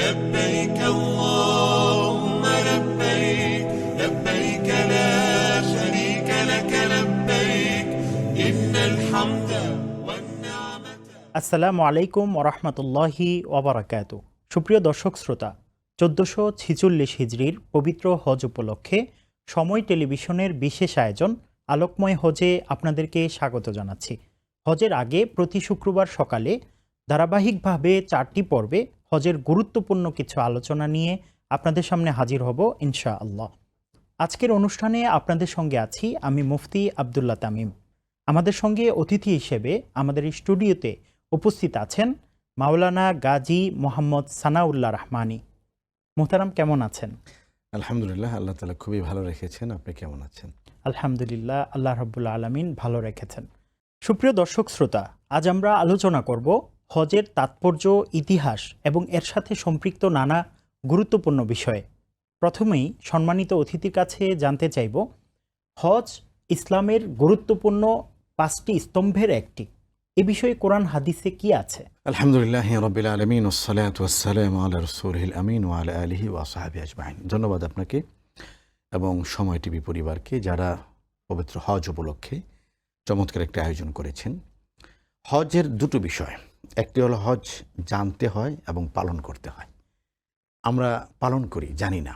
لبيك اللهم لبيك لبيك لا شريك لك لبيك إن الحمد والنعمة। আসসালামু আলাইকুম ওরহমতুল্লাহি ওয়াবারাকাতু। সুপ্রিয় দর্শক শ্রোতা, 1446 হিজরির পবিত্র হজ উপলক্ষে সময় টেলিভিশনের বিশেষ আয়োজন আলোকময় হজে আপনাদেরকে স্বাগত জানাচ্ছি। হজের আগে প্রতি শুক্রবার সকালে ধারাবাহিকভাবে 4টি পর্বে হজের গুরুত্বপূর্ণ কিছু আলোচনা নিয়ে আপনাদের সামনে হাজির হব ইনশাআল্লাহ। আজকের অনুষ্ঠানে আপনাদের সঙ্গে আছি আমি মুফতি আবদুল্লাহ তামিম। আমাদের সঙ্গে অতিথি হিসেবে আমাদের এই স্টুডিওতে উপস্থিত আছেন মাওলানা গাজী মোহাম্মদ সানাউল্লাহ রহমানী। মোহতারাম, কেমন আছেন? আলহামদুলিল্লাহ, আল্লাহ তাআলা খুবই ভালো রেখেছেন। আপনি কেমন আছেন? আলহামদুলিল্লাহ, আল্লাহ রাব্বুল আলামিন ভালো রেখেছেন। সুপ্রিয় দর্শক শ্রোতা, আজ আমরা আলোচনা করব হজের তাৎপর্য, ইতিহাস এবং এর সাথে সম্পৃক্ত নানা গুরুত্বপূর্ণ বিষয়ে। প্রথমেই সম্মানিত অতিথির কাছে জানতে চাইব, হজ ইসলামের গুরুত্বপূর্ণ 5টি স্তম্ভের একটি। এ বিষয়ে কোরআন হাদিসে কি আছে? আলহামদুলিল্লাহ রাব্বিল আলামিন ওয়াসসালাতু ওয়াসসালামু আলা রাসূলিল আমিন ওয়া আলা আলিহি ওয়া সাহবিহি আজমাইন। ধন্যবাদ আপনাকে এবং সময় টিভি পরিবারকে, যারা পবিত্র হজ উপলক্ষে চমৎকার একটা আয়োজন করেছেন। হজের দুটো বিষয়, একটি হলো হজ জানতে হয় এবং পালন করতে হয়। আমরা পালন করি, জানি না।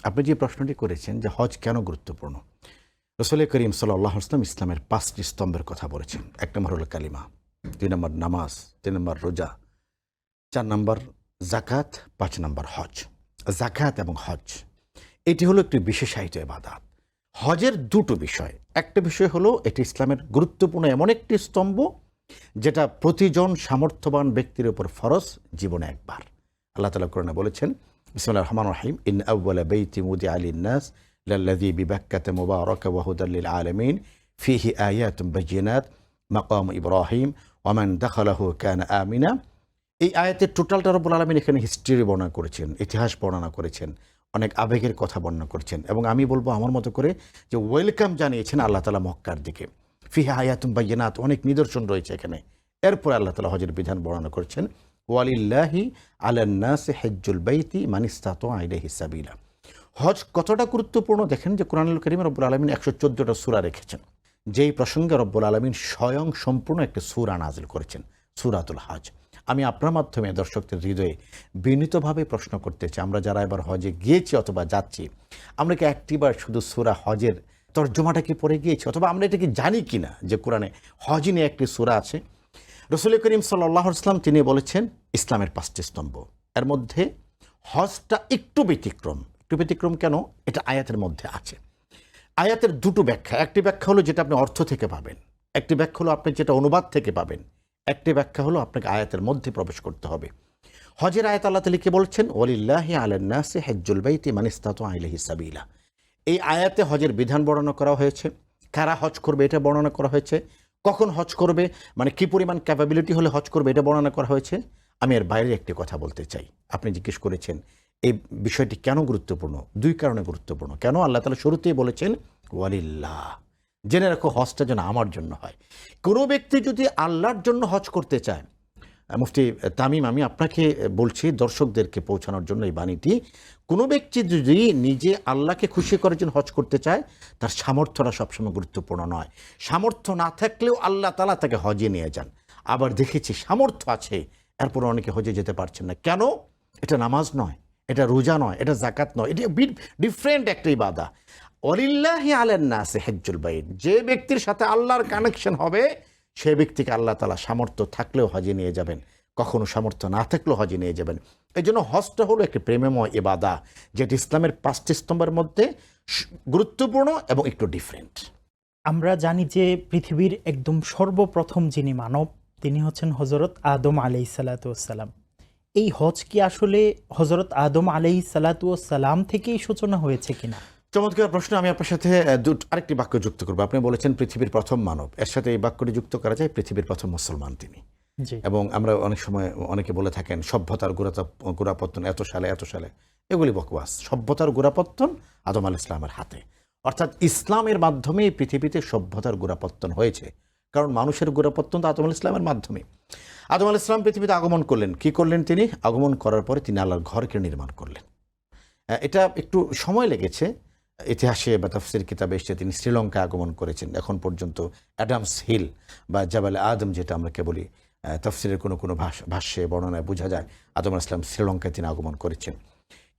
আপনি যে প্রশ্নটি করেছেন যে হজ কেন গুরুত্বপূর্ণ, রাসূল করিম সাল্লাল্লাহু আলাইহি ওয়াসাল্লাম ইসলামের 5টি স্তম্ভের কথা বলেছেন। 1 নম্বর হলো কালিমা, 2 নম্বর নামাজ, 3 নম্বর রোজা, 4 নম্বর যাকাত, 5 নম্বর হজ। যাকাত এবং হজ এটি হলো একটি বিশেষায়িত ইবাদত। হজের দুটো বিষয়, একটা বিষয় হলো এটি ইসলামের গুরুত্বপূর্ণ এমন একটি স্তম্ভ যেটা প্রতিজন সামর্থ্যবান ব্যক্তির উপর ফরজ জীবনে একবার। আল্লাহ তাআলা কোরআনে বলেছেন, বিসমিল্লাহির রহমানির রহিম, ইন আউওয়ালা বাইতি মুদিআ লিন-নাস লাল্লাযী বিবাক্কাতা মুবারাকান ওয়া হুদাল লিল আলামিন ফীহি আয়াতুন বায়িনাত মাকাম ইব্রাহিম ওয়া মান দাখালাহু কানা আমিনা। এই আয়াতের টোটালটা রব্বুল আলামিন এখানে হিস্ট্রি বর্ণনা করেছেন, ইতিহাস বর্ণনা করেছেন, অনেক আবেগের কথা বর্ণনা করেছেন এবং আমি বলবো আমার মতো করে যে ওয়েলকাম জানিয়েছেন আল্লাহ তাআলা মক্কার দিকে। ফিহি আয়াতুন বায়িনাত, অনেক নিদর্শন রয়েছে এখানে। এরপর আল্লাহ তাআলা হজের বিধান বর্ণনা করেছেন, ওয়ালিল্লাহি আলান নাসি হিজ্জুল বাইতি মান ইসতাতা ইলাইহি সাবিলা। হজ কতটা গুরুত্বপূর্ণ দেখেন যে কোরআনুল কারীমে রব্বুল আলামিন 114টা সূরা রেখেছেন, যেই প্রসঙ্গে রব্বুল আলামিন স্বয়ং সম্পূর্ণ একটা সূরা নাজিল করেছেন, সূরাতুল হজ। আমি আপনার মাধ্যমে দর্শকদের হৃদয়ে বিনীতভাবে প্রশ্ন করতে চাই, আমরা যারা এবার হজে গিয়েছি অথবা যাচ্ছি, আমরা কি একটিবার শুধু সূরা হজের তর্জমাটা কি পড়ে গিয়েছি, অথবা আমরা এটা কি জানি কি না যে কোরআনে হজ নিয়ে একটি সূরা আছে? রাসূল করিম সাল্লাল্লাহু আলাইহি ওয়াসাল্লাম তিনি বলেছেন ইসলামের 5টি স্তম্ভ, এর মধ্যে হজটা একটু ব্যতিক্রম। একটু ব্যতিক্রম কেন? এটা আয়াতের মধ্যে আছে। আয়াতের দুটো ব্যাখ্যা, একটি ব্যাখ্যা হলো যেটা আপনি অর্থ থেকে পাবেন, একটি ব্যাখ্যা হলো আপনি যেটা অনুবাদ থেকে পাবেন, একটি ব্যাখ্যা হলো আপনাকে আয়াতের মধ্যে প্রবেশ করতে হবে। হজের আয়াত আল্লাহ তাআলা কি বলছেন, ওয়ালিল্লাহি আলান নাসি হিজ্জুল বাইতি মান ইসতাতা ইলাইহি সাবিলা। এই আয়াতে হজের বিধান বর্ণনা করা হয়েছে, কারা হজ করবে এটা বর্ণনা করা হয়েছে, কখন হজ করবে, মানে কি পরিমাণ ক্যাপাবিলিটি হলে হজ করবে এটা বর্ণনা করা হয়েছে। আমি এর বাইরে একটি কথা বলতে চাই। আপনি জিজ্ঞেস করেছেন এই বিষয়টি কেন গুরুত্বপূর্ণ, 2 কারণে গুরুত্বপূর্ণ। কেন? আল্লাহ তাআলা শুরুতেই বলেছেন ওয়ালিল্লাহ, জেনে রাখো হজটা যেন আমার জন্য হয়। কোনো ব্যক্তি যদি আল্লাহর জন্য হজ করতে চায়, মুফতি তামিম আমি আপনাকে বলছি, দর্শকদেরকে পৌঁছানোর জন্য এই বাণীটি, কোনো ব্যক্তি যদি নিজে আল্লাহকে খুশি করার জন্য হজ করতে চায়, তার সামর্থ্যটা সবসময় গুরুত্বপূর্ণ নয়। সামর্থ্য না থাকলেও আল্লাহ তাআলা তাকে হজে নিয়ে যান। আবার দেখেছি সামর্থ্য আছে, এরপর অনেকে হজে যেতে পারছেন না। কেন? এটা নামাজ নয়, এটা রোজা নয়, এটা যাকাত নয়, এটা ডিফারেন্ট একটা ইবাদত। ওয়ালিল্লাহি আলান নাসি হিজ্জুল বাইত, যে ব্যক্তির সাথে আল্লাহর কানেকশন হবে সে ব্যক্তিকে আল্লাহ তাআলা সামর্থ্য থাকলেও হজে নিয়ে যাবেন, কখনো সামর্থ্য না থাকলেও হজে নিয়ে যাবেন। এই জন্য হজটা হলো একটি প্রেমময় ইবাদত, যেটি ইসলামের 5টি স্তম্ভের মধ্যে গুরুত্বপূর্ণ এবং একটু ডিফারেন্ট। আমরা জানি যে পৃথিবীর একদম সর্বপ্রথম যিনি মানব, তিনি হচ্ছেন হযরত আদম আলাইহিসসালাতু ওয়াসসালাম। এই হজ কি আসলে হযরত আদম আলাইহিসসালাতু ওয়াসসালাম থেকেই সূচনা হয়েছে কিনা? চমৎকার প্রশ্ন। আমি আপনার সাথে আরেকটি বাক্য যুক্ত করবো। আপনি বলেছেন পৃথিবীর প্রথম মানব, এর সাথে এই বাক্যটি যুক্ত করা যায় পৃথিবীর প্রথম মুসলমান তিনি। এবং আমরা অনেক সময় অনেকে বলে থাকেন সভ্যতার গোড়াপত্তন এত সালে এত সালে, এগুলি বকওয়াস। সভ্যতার গোড়াপত্তন আদম আলাইহিস সালামের হাতে, অর্থাৎ ইসলামের মাধ্যমেই পৃথিবীতে সভ্যতার গোড়াপত্তন হয়েছে। কারণ মানুষের গোড়াপত্তন তো আদম আলাইহিস সালামের মাধ্যমে। আদম আলাইহিস সালাম পৃথিবীতে আগমন করলেন, কি করলেন? তিনি আগমন করার পরে তিনি আল্লাহর ঘরকে নির্মাণ করলেন। এটা একটু সময় লেগেছে, ইতিহাসে বা তাফসীর কিতাবে এসে তিনি শ্রীলঙ্কায় আগমন করেছেন। এখন পর্যন্ত অ্যাডামস হিল বা জাবালে আদম যেটা আমরা বলি, তাফসীরের কোনো কোনো ভাষ্যে বর্ণনায় বোঝা যায় আদম আলাইহিস সালাম শ্রীলঙ্কায় তিনি আগমন করেছেন।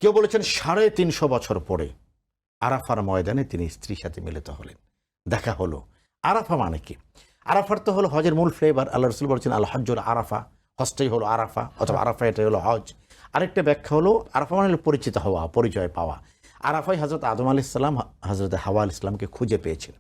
কেউ বলেছেন 350 বছর পরে আরাফার ময়দানে তিনি স্ত্রীর সাথে মিলিত হলেন, দেখা হলো। আরাফা মানে কি? আরাফার তো হলো হজের মূল ফ্লেভার। আল্লাহ রাসূল বলেছেন আল হজ্জুল আরাফা, হজটাই হলো আরাফা, অথবা আরাফা এটাই হলো হজ। আরেকটা ব্যাখ্যা হলো আরাফা মানে হলো পরিচিত হওয়া, পরিচয় পাওয়া। আরাফাই হযরত আদম আলাইহিস সালাম হযরত হাওয়া আলাইহিস সালামকে খুঁজে পেয়েছেন।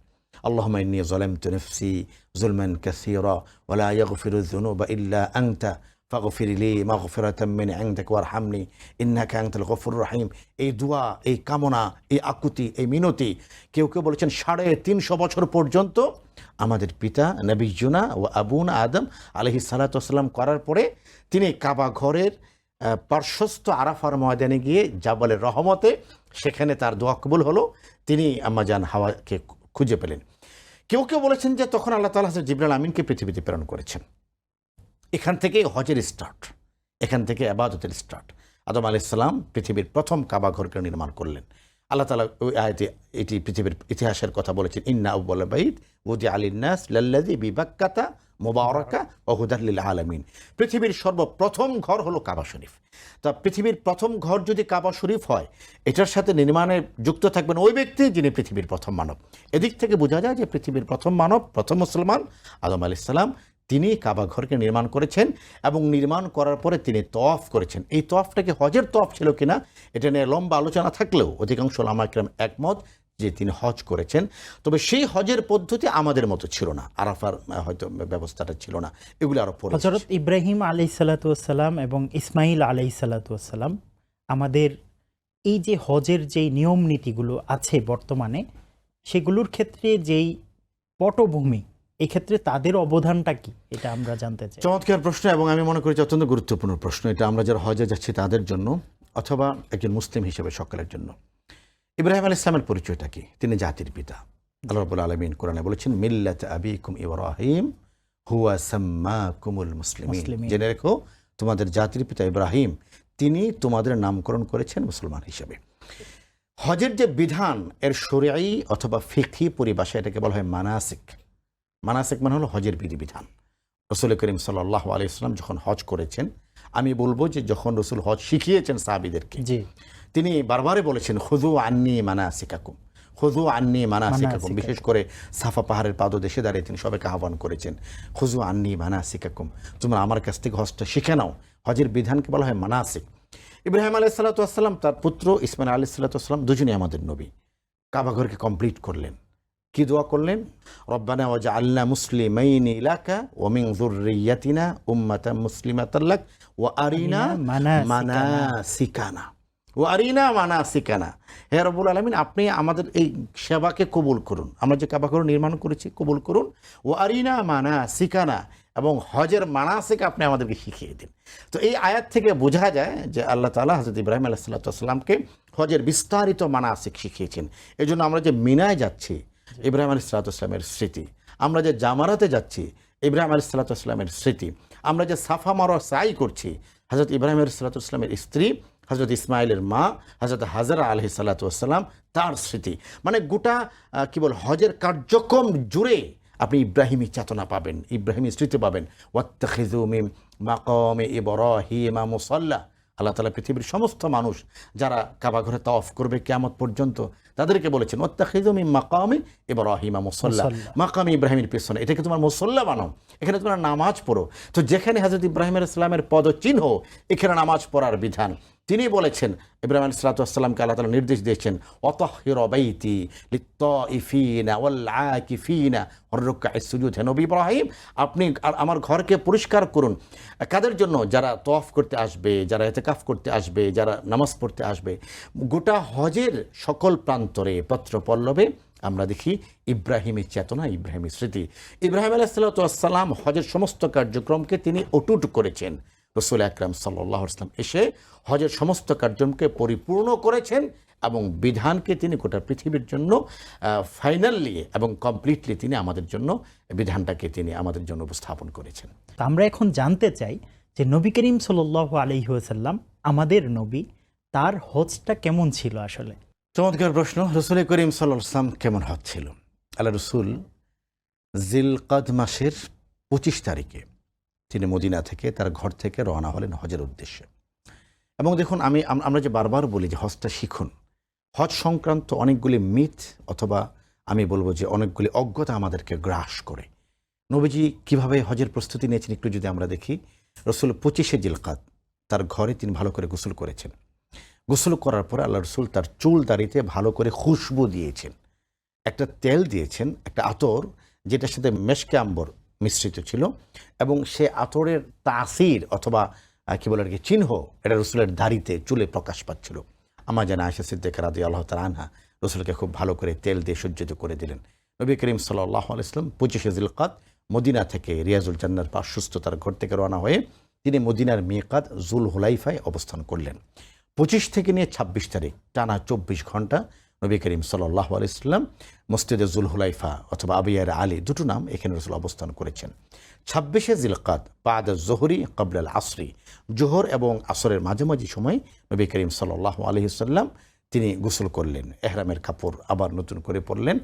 আল্লাহুম্মা ইন্নী যালামতু নাফসি যুলমান কাসীরা ওয়া লা ইয়াগফিরু যুনুবা ইল্লা আনতা ফাগফির লি মাগফিরাতাম মিন ইনদিক ওয়ারহামনি ইন্নাকা আনতাল গফুরুর রহিম। এই দোয়া, এই কামনা, এই আকুতি, এই মিনতি কেউ কেউ বলেছেন 350 বছর পর্যন্ত আমাদের পিতা নবিয়্যুনা ও আবুনা আদম আলাইহিস সালাতু ওয়াস সালাম করার পরে তিনি কাবা ঘরের পার্শ্বস্থ আরাফার ময়দানে গিয়ে জাবালের রহমতে সেখানে তার দোয়া কবুল হলো, তিনি আম্মা জান হাওয়াকে খুঁজে পেলেন। কেউ কেউ বলেছেন যে তখন আল্লাহ তাআলা হযরত জিবরাইল আমিনকে পৃথিবীতে প্রেরণ করেছেন। এখান থেকে হজের স্টার্ট, এখান থেকে ইবাদতের স্টার্ট। আদম আলাইহিস সালাম পৃথিবীর প্রথম কাবা ঘরকে নির্মাণ করলেন। আল্লাহ তাআলা ওই আয়াতে এটি পৃথিবীর ইতিহাসের কথা বলেছেন, ইন্না আউওয়ালা বাইত উদিআ লিন-নাস লাল্লাযী বিবাক্কাতা মুবারাকা ওয়া হুদাল লিল আলামিন। পৃথিবীর সর্বপ্রথম ঘর হলো কাবা শরীফ। তা পৃথিবীর প্রথম ঘর যদি কাবা শরীফ হয়, এটার সাথে নির্মাণে যুক্ত থাকবেন ওই ব্যক্তি যিনি পৃথিবীর প্রথম মানব। এদিক থেকে বোঝা যায় যে পৃথিবীর প্রথম মানব, প্রথম মুসলমান আদম আলাইহিস সালাম, তিনি কাবা ঘরকে নির্মাণ করেছেন এবং নির্মাণ করার পরে তিনি তওয়াফ করেছেন। এই তওয়াফটাকে হজের তওয়াফ ছিল কিনা এটা নিয়ে লম্বা আলোচনা থাকলেও অধিকাংশ উলামা কিরাম একমত যে তিনি হজ করেছেন। তবে সেই হজের পদ্ধতি আমাদের মতো ছিল না, আরাফার হয়তো ব্যবস্থাটা ছিল না, এগুলো আরো পরে। হযরত ইব্রাহিম আলাইহিসসালাতু ওয়াসসালাম এবং ইসমাইল আলাইহিসসালাতু ওয়াসসালাম আমাদের এই যে হজের যেই নিয়ম নীতিগুলো আছে বর্তমানে, সেগুলোর ক্ষেত্রে যেই পটভূমি, এই ক্ষেত্রে তাদের অবদানটা কি, এটা আমরা জানতে চাই। চমৎকার প্রশ্ন, এবং আমি মনে করি যে অত্যন্ত গুরুত্বপূর্ণ প্রশ্ন এটা, আমরা যারা হজে যাচ্ছি তাদের জন্য অথবা একজন মুসলিম হিসেবে সকলের জন্য। ইব্রাহিম আলাইহিস সালামের পরিচয়টা কি? তিনি জাতির পিতা। আল্লাহ রাব্বুল আলামিন কোরআনে বলেছেন মিল্লাত আবিকুম ইব্রাহিম হুয়া সাম্মাকুমুল মুসলিমিন। জেনে রেখো তোমাদের জাতির পিতা ইব্রাহিম, তিনি তোমাদের নামকরণ করেছেন মুসলমান হিসেবে। হজের যে বিধান, এর শরঈ অথবা ফিকহি পরিভাষায় এটাকে বলা হয় মানাসিক। মানাসিক মানে হলো হজের বিধিবিধান। রাসূল করিম সাল্লাল্লাহু আলাইহি ওয়াসাল্লাম যখন হজ করেছেন, আমি বলবো যে যখন রাসূল হজ শিখিয়েছেন সাহাবীদেরকে, তিনি বারবারে বলেছেন খুযু আন্নী মানাসিকাকুম, খুযু আন্নী মানাসিকাকুম। বিশেষ করে সাফা পাহাড়ের পাদদেশে দাঁড়িয়ে তিনি সবাইকে আহ্বান করেছেন, খুযু আন্নী মানাসিকাকুম, তোমরা আমার কাছ থেকে হজটা শিখে নাও। হজের বিধানকে বলা হয় মানাসিক। ইব্রাহিম আলাইহিস সালাতু ওয়াস সালাম, তার পুত্র ইসমাইল আলাইহিস সালাতু ওয়াস সালাম দুজনেই আমাদের নবী। কাবা ঘরকে কমপ্লিট করলেন, কি দোয়া করলেন? রব্বানা ওয়াজআলনা মুসলিমাইনি লাকা ওয়া মিন যুররিয়াতিনা উম্মাতান মুসলিমাতান লাক ওয়া আরিনা মানাসিকানা, ওয়া আরিনা মানাসিকানা। হে রব্বুল আলামিন, আপনি আমাদের এই সেবাকে কবুল করুন, আমরা যে কাবা ঘর নির্মাণ করেছি কবুল করুন। ওয়া আরিনা মানাসিকানা, এবং হজের মানাসিক আপনি আমাদেরকে শিখিয়ে দিন। তো এই আয়াত থেকে বোঝা যায় যে আল্লাহ তাআলা হযরত ইব্রাহিম আলাইহিস সালাতু ওয়াস সালামকে হজের বিস্তারিত মানাসিক শিখিয়েছেন। এই জন্য আমরা যে মিনায় যাচ্ছি, ইব্রাহিম আলাইহিস সালাতু ওয়াস সালামের স্মৃতি। আমরা যে জামারাতে যাচ্ছি, ইব্রাহিম আলাইহিস সালাতু ওয়াস সালামের স্মৃতি। আমরা যে সাফা মারওয়া সাই করছি, হযরত ইব্রাহিম আলাইহিস সালাতু ওয়াস সালামের স্ত্রী, হযরত ইসমাইলের মা হযরত হাজরা আলাইহিস সালাতু ওয়াস সালাম, তার স্মৃতি। মানে গোটা হজের কার্যক্রম জুড়ে আপনি ইব্রাহিমী চেতনা পাবেন, ইব্রাহিমী স্মৃতি পাবেন। ওয়াত্তাখিযু মিন মাকামি ইব্রাহিমা মুসাল্লা। আল্লাহ তাআলা পৃথিবীর সমস্ত মানুষ যারা কাবা ঘরে তাওয়াফ করবে কিয়ামত পর্যন্ত, তাদেরকে বলেছেন ওয়াত্তাখিযু মিন মাকামি ইব্রাহিমা মুসাল্লা, মাকামি ইব্রাহিমের পেছনে এটাকে তোমার মুসাল্লা বানাও, এখানে তোমরা নামাজ পড়ো। তো যেখানে হযরত ইব্রাহিম আলাইহিস সালামের পদচিহ্ন, এখানে নামাজ পড়ার বিধান। তিনি বলেছেন, ইব্রাহিম আলাইহিস সালাতু ওয়াস সালামকে আল্লাহ তাআলা নির্দেশ দিয়েছেন ওয়াতাহহির বাইতি লিত্তাইফিনা ওয়াল আকিফিনা ওয়ার রুকআইস সুজুদ। হে নবী ইব্রাহিম, আপনি আমার ঘরকে পরিষ্কার করুন। কাদের জন্য? যারা তওয়াফ করতে আসবে, যারা ইতিকাফ করতে আসবে, যারা নামাজ পড়তে আসবে। গোটা হজের সকল প্রান্তরে পত্র পল্লবে আমরা দেখি ইব্রাহিমী চেতনা, ইব্রাহিমী স্মৃতি। ইব্রাহিম আলাইহিস সালাতু ওয়াস সালাম হজের সমস্ত কার্যক্রমকে তিনি অটুট করেছেন, রসুল আকরাম সাল্লাল্লাহু আলাইহি ওয়াসাল্লাম এসে হজের সমস্ত কার্যক্রমকে পরিপূর্ণ করেছেন এবং বিধানকে তিনি গোটা পৃথিবীর জন্য ফাইনালি এবং কমপ্লিটলি তিনি আমাদের জন্য বিধানটাকে তিনি আমাদের জন্য উপস্থাপন করেছেন। তা আমরা এখন জানতে চাই যে নবী করিম সাল্লাল্লাহু আলাইহি ওয়াসাল্লাম আমাদের নবী, তার হজটা কেমন ছিল আসলে? চমৎকার প্রশ্ন। রসুল করিম সাল্লাল্লাহু আলাইহি ওয়াসাল্লাম কেমন হজ ছিল? আল্লাহ রসুল জিলকাদ মাসের 25 তারিখে তিনি মদিনা থেকে তার ঘর থেকে রওনা হলেন হজের উদ্দেশ্যে। এবং দেখুন, আমরা যে বারবার বলি যে হজটা শিখুন, হজ সংক্রান্ত অনেকগুলি মিথ অথবা আমি বলবো যে অনেকগুলি অজ্ঞতা আমাদেরকে গ্রাস করে। নবীজি কিভাবে হজের প্রস্তুতি নিয়েছেন একটু যদি আমরা দেখি। রসুল 25শে জিলকাদ তার ঘরে তিনি ভালো করে গোসল করেছেন। গোসল করার পরে আল্লাহ রসুল তার চুল দাড়িতে ভালো করে খুশবু দিয়েছেন, একটা তেল দিয়েছেন, একটা আতর যেটার সাথে মেশকে আম্বর মিশ্রিত ছিল, এবং সে আতরের তাসির অথবা কি বলে আর কি চিহ্ন এটা রসুলের দাড়িতে চুলে প্রকাশ পাচ্ছিল। আমার জানা আয়েশা সিদ্দিকা রাদিয়াল্লাহু তাআলা আনহা রসুলকে খুব ভালো করে তেল দিয়ে সজ্জিত করে দিলেন। নবী করিম সাল্লাল্লাহু আলাইহি ওয়াসাল্লাম 25শে জিলকাদ মদিনা থেকে রিয়াজুল জান্নার পার্শ্বস্থ তার ঘর থেকে রওনা হয়ে তিনি মদিনার মিকাত জুল হুলাইফায় অবস্থান করলেন। 25 থেকে নিয়ে 26 তারিখ টানা 24 ঘন্টা নবী করিম সাল্লাল্লাহু আলাইহি ওয়াসাল্লাম মসজিদে জুল হুলাইফা অথবা আবিয়ার আলী, দুটো নাম এখানে রসুল অবস্থান করেছেন। 26শে জিলকাদ বাদ জোহরি ক্বাবলাল আসরি, জোহর এবং আসরের মাঝামাঝি সময় নবী করিম সাল্লাল্লাহু আলাইহি ওয়াসাল্লাম তিনি গোসল করলেন, এহরামের কাপড় আবার নতুন করে পরলেন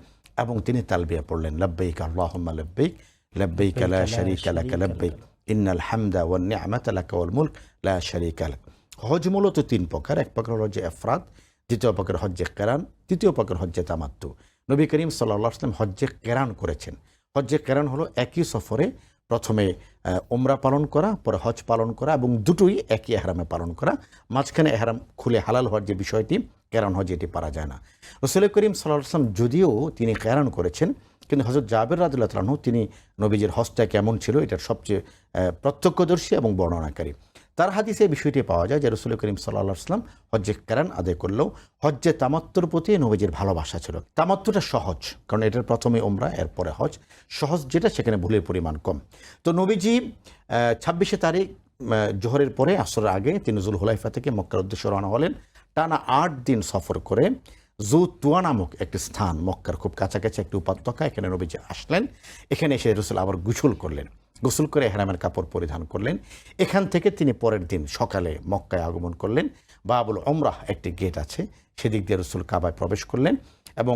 এবং তিনি তালবিয়া পড়লেন, লাব্বাইক আল্লাহুম্মা লাব্বাইক লাব্বাইক লা শারীকা লাকা লাব্বাইক ইন্নাল হামদা ওয়ান নি'মাতা লাকা ওয়াল মুলক লা শারীকা লাক। হজ মূলত 3 প্রকার। এক প্রকার হজ্জে ইফরাদ, দ্বিতীয় প্রকার হজ্জে কেরান, তৃতীয় প্রকার হজ্জে তামাত্তু। নবী করিম সাল্লাল্লাহু আলাইহি ওয়াসাল্লাম হজ্জে কেরান করেছেন। হজ্জে কেরান হলো একই সফরে প্রথমে উমরা পালন করা, পরে হজ পালন করা এবং দুটোই একই এহরামে পালন করা, মাঝখানে এহরাম খুলে হালাল হওয়ার যে বিষয়টি কেরান হজ, এটি পারা যায় না। রাসূল করিম সাল্লাল্লাহু আলাইহি ওয়াসাল্লাম যদিও তিনি কেরান করেছেন, কিন্তু হযরত জাবের রাদিয়াল্লাহু তাআলা আনহু তিনি নবীজির হজটা কেমন ছিল এটার সবচেয়ে প্রত্যক্ষদর্শী এবং বর্ণনাকারী। তার হাদিসে বিষয়টি পাওয়া যায় যে রাসূল করিম সাল্লাল্লাহু আলাইহি ওয়াসাল্লাম হজ্জে কেরান আদায় করলেও হজ্জে তামাত্তুর প্রতি নবীজির ভালোবাসা ছিল। তামাত্তুটা সহজ, কারণ এটার প্রথমে উমরা এরপরে হজ। সহজ যেটা, সেখানে ভুলের পরিমাণ কম। তো নবীজি 26শে তারিখ জোহরের পরে আসরের আগে তিনি জুল হুলাইফা থেকে মক্কার উদ্দেশ্যে রওনা হলেন। টানা 8 দিন সফর করে জু তুয়া নামক একটি স্থান, মক্কার খুব কাছাকাছি একটি উপত্যকা, এখানে নবীজি আসলেন। এখানে এসে রাসূল আবার গোসল করলেন, গোসল করে ইহরামের কাপড় পরিধান করলেন। এখান থেকে তিনি পরের দিন সকালে মক্কায় আগমন করলেন। বাবুল উমরাহ একটি গেট আছে, সেদিক দিয়ে রাসূল কাবায় প্রবেশ করলেন এবং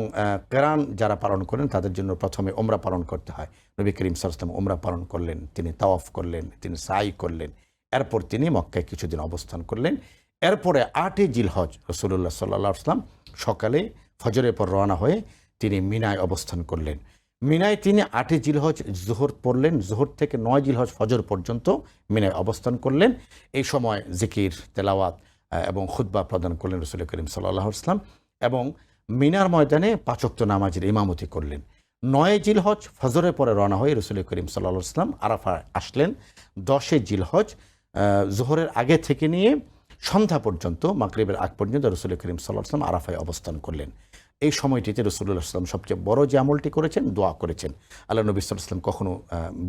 কেরান যারা পালন করেন তাদের জন্য প্রথমে উমরা পালন করতে হয়। নবী করিম সাল্লাল্লাহু আলাইহি ওয়াসাল্লাম উমরা পালন করলেন, তিনি তাওয়াফ করলেন, তিনি সাই করলেন, এরপর তিনি মক্কায় কিছুদিন অবস্থান করলেন। এরপরে 8 জিলহজ রাসূলুল্লাহ সাল্লাল্লাহু আলাইহি ওয়াসাল্লাম সকালে ফজরের পর রওনা হয়ে তিনি মিনায় অবস্থান করলেন। মিনায় তিনি 8 জিলহজ জোহর পড়লেন, জোহর থেকে 9 জিলহজ ফজর পর্যন্ত মিনায় অবস্থান করলেন। এই সময় জিকির, তেলাওয়াত এবং খুতবা প্রদান করলেন রাসূল করিম সাল্লাল্লাহু আলাইহি ওয়াসাল্লাম এবং মিনার ময়দানে 5 ওয়াক্ত নামাজের ইমামতি করলেন। 9 জিলহজ ফজরের পরে রওনা হয়ে রাসূল করিম সাল্লাল্লাহু আলাইহি ওয়াসাল্লাম আরাফা আসলেন। 10 জিলহজ জোহরের আগে থেকে নিয়ে সন্ধ্যা পর্যন্ত, মাগরিবের আগ পর্যন্ত রাসূল করিম সাল্লাল্লাহু আলাইহি ওয়াসাল্লাম আরাফায় অবস্থান করলেন। এই সময়টিতে রাসূলুল্লাহ সাল্লাল্লাহু আলাইহি ওয়াসাল্লাম সবচেয়ে বড় যে আমলটি করেছেন, দোয়া করেছেন। আল্লাহ নবী সাল্লাল্লাহু আলাইহি ওয়াসাল্লাম কখনো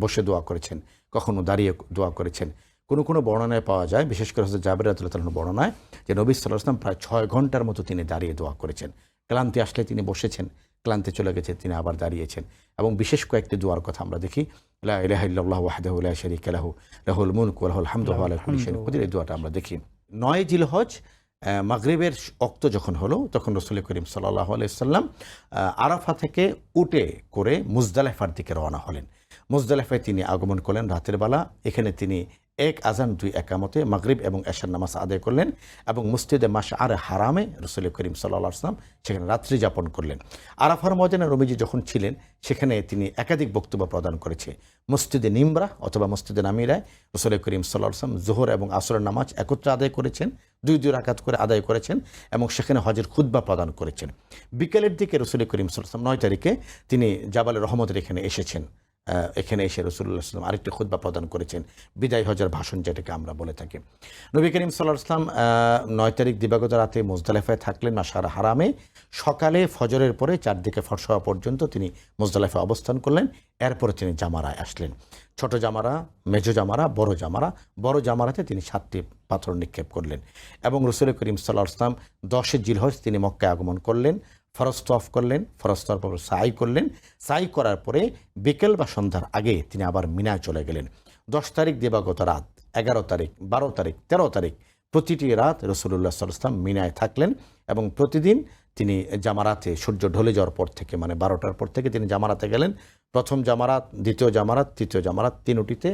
বসে দোয়া করেছেন, কখনো দাঁড়িয়ে দোয়া করেছেন। কোনো বর্ণনায় পাওয়া যায়, বিশেষ করে হযরত জাবের রাদিয়াল্লাহু তাআলা বর্ণনায়, যে নবী সাল্লাল্লাহু আলাইহি ওয়াসাল্লাম প্রায় 6 ঘন্টার মতো তিনি দাঁড়িয়ে দোয়া করেছেন। ক্লান্তি আসলে তিনি বসেছেন, ক্লান্তি চলে গেছে তিনি আবার দাঁড়িয়েছেন। এবং বিশেষ কয়েকটি দোয়ার কথা আমরা দেখি, লা ইলাহা ইল্লাল্লাহু ওয়াহদাহু লা শারীকা লাহু লাহুল মুলকু ওয়া লাহুল হামদু ওয়া হুয়া আলা কুল্লি শাইইন কদির, এই দোয়াটা আমরা দেখি। 9 জিলহজ মাগরিবের ওক্ত যখন হলো, তখন রাসূল করিম সাল্লাল্লাহু আলাইহি ওয়াসাল্লাম আরাফা থেকে উটে করে মুজদালিফার দিকে রওনা হলেন। মুজদালিফায় তিনি আগমন করলেন রাতের বেলা। এখানে তিনি 1 আযান 2 একামতে মাগরিব এবং এশার নামাজ আদায় করলেন এবং মসজিদে মাশআর হারামে রাসূল করিম সাল্লাল্লাহু আলাইহি ওয়াসাল্লাম সেখানে রাত্রি যাপন করলেন। আরাফার ময়দানে নবীজি যখন ছিলেন, সেখানে তিনি একাধিক বক্তব্য প্রদান করেছে। মসজিদে নিমরা অথবা মসজিদে নামিরায় রাসূল করিম সাল্লাল্লাহু আলাইহি ওয়াসাল্লাম যোহর এবং আসরের নামাজ একত্রে আদায় করেছেন, 2 রাকাত করে আদায় করেছেন এবং সেখানে হজের খুতবা প্রদান করেছেন। বিকেলের দিকে রাসূল করিম সাল্লাল্লাহু আলাইহি ওয়াসাল্লাম 9 তারিখে তিনি জাবালে রহমতের এখানে এসেছেন। এখানে এসে রাসূলুল্লাহ সাল্লাল্লাহু আলাইহি ওয়াসাল্লাম আরেকটি খুতবা প্রদান করেছেন, বিদায় হজের ভাষণ যেটাকে আমরা বলে থাকি। নবী করিম সাল্লাল্লাহু আলাইহি ওয়াসাল্লাম 9 তারিখ দিবাগত রাতে মুজদালিফায় থাকলেন মাশআর হারামে। সকালে ফজরের পরে চারদিকে ফর্সা হওয়া পর্যন্ত তিনি মুজদালিফায় অবস্থান করলেন। এরপরে তিনি জামারায় আসলেন। ছোট জামারা, মেজো জামারা, বড় জামারা। বড় জামারাতে তিনি 7টি পাথর নিক্ষেপ করলেন এবং রাসূল করিম সাল্লাল্লাহু আলাইহি ওয়াসাল্লাম 10 জিলহজ তিনি মক্কায় আগমন করলেন। ফরজ তওয়াফ করলেন, ফরজ তওয়াফের পর সাই করলেন। সাই করার পরে বিকেল বা সন্ধ্যার আগে তিনি আবার মিনায় চলে গেলেন। 10 তারিখ দিবাগত রাত, 11 তারিখ, 12 তারিখ, 13 তারিখ প্রতিটি রাত রাসূলুল্লাহ সাল্লাল্লাহু আলাইহি ওয়াসাল্লাম মিনায় থাকলেন এবং প্রতিদিন তিনি জামারাতে সূর্য ঢলে যাওয়ার পর থেকে মানে 12টার পর থেকে তিনি জামারাতে গেলেন। প্রথম জামারাত, দ্বিতীয় জামারাত, তৃতীয় জামারাত, তিনটিতে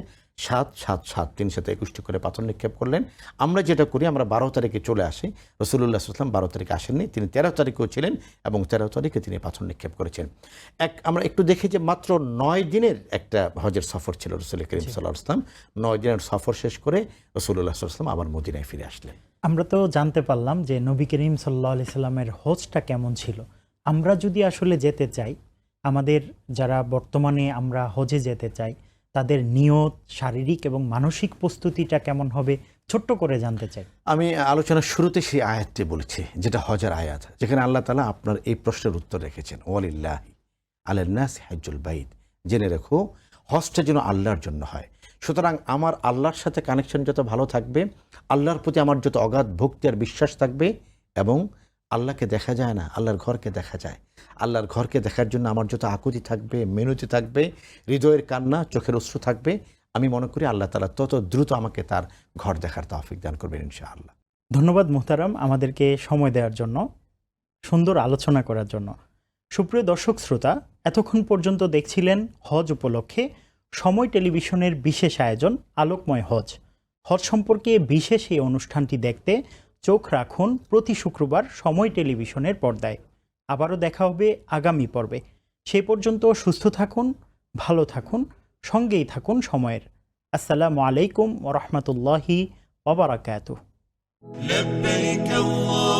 7, 7, 7, 3 সাথে 21টি করে পাথর নিক্ষেপ করলেন। আমরা যেটা করি, আমরা 12 তারিখে চলে আসি। রাসূলুল্লাহ সাল্লাল্লাহু আলাইহি ওয়াসাল্লাম 12 তারিখে আসেননি, তিনি 13 তারিখেও ছিলেন এবং 13 তারিখে তিনি পাথর নিক্ষেপ করেছেন। আমরা একটু দেখি যে মাত্র 9 দিনের একটা হজের সফর ছিল রাসূল করিম সাল্লাল্লাহু আলাইহি ওয়াসাল্লাম। 9 দিনের সফর শেষ করে রাসূলুল্লাহ সাল্লাল্লাহু আলাইহি ওয়াসাল্লাম আবার মদিনায় ফিরে আসলেন। আমরা তো জানতে পারলাম যে নবী করিম সাল্লাল্লাহু আলাইহি সাল্লামের হজটা কেমন ছিল। আমরা যদি আসলে যেতে চাই, আমাদের যারা বর্তমানে আমরা হজে যেতে চাই, তাদের নিয়ত, শারীরিক এবং মানসিক প্রস্তুতিটা কেমন হবে ছোট্ট করে জানতে চাই। আমি আলোচনার শুরুতে সেই আয়াতটি বলেছি, যেটা হজের আয়াত, যেখানে আল্লাহ তাআলা আপনার এই প্রশ্নের উত্তর রেখেছেন, ওয়ালিল্লাহি আলান নাসি হাজ্জুল বাইত। জেনে রেখো হজটা যেন আল্লাহর জন্য হয়। সুতরাং আমার আল্লাহর সাথে কানেকশন যত ভালো থাকবে, আল্লাহর প্রতি আমার যত অগাধ ভক্তি আর বিশ্বাস থাকবে, এবং আল্লাহকে দেখা যায় না, আল্লাহর ঘরকে দেখা যায়। আল্লাহর ঘরকে দেখার জন্য আমার যত আকুতি থাকবে, মিনতি থাকবে, হৃদয়ের কান্না, চোখের অশ্রু থাকবে, আমি মনে করি আল্লাহ তাআলা তত দ্রুত আমাকে তার ঘর দেখার তৌফিক দান করবেন ইনশাআল্লাহ। ধন্যবাদ মুহতারাম, আমাদেরকে সময় দেওয়ার জন্য, সুন্দর আলোচনা করার জন্য। সুপ্রিয় দর্শক শ্রোতা, এতক্ষণ পর্যন্ত দেখছিলেন হজ উপলক্ষে সময় টেলিভিশনের বিশেষ আয়োজন আলোকময় হজ। হজ সম্পর্কে বিশেষ এই অনুষ্ঠানটি দেখতে চোখ রাখুন প্রতি শুক্রবার সময় টেলিভিশনের পর্দায়। আবারও দেখা হবে আগামী পর্বে। সেই পর্যন্ত সুস্থ থাকুন, ভালো থাকুন, সঙ্গেই থাকুন সময়ের। আসসালামু আলাইকুম ওয়া রাহমাতুল্লাহি ওয়া বারাকাতুহু। لبيك الله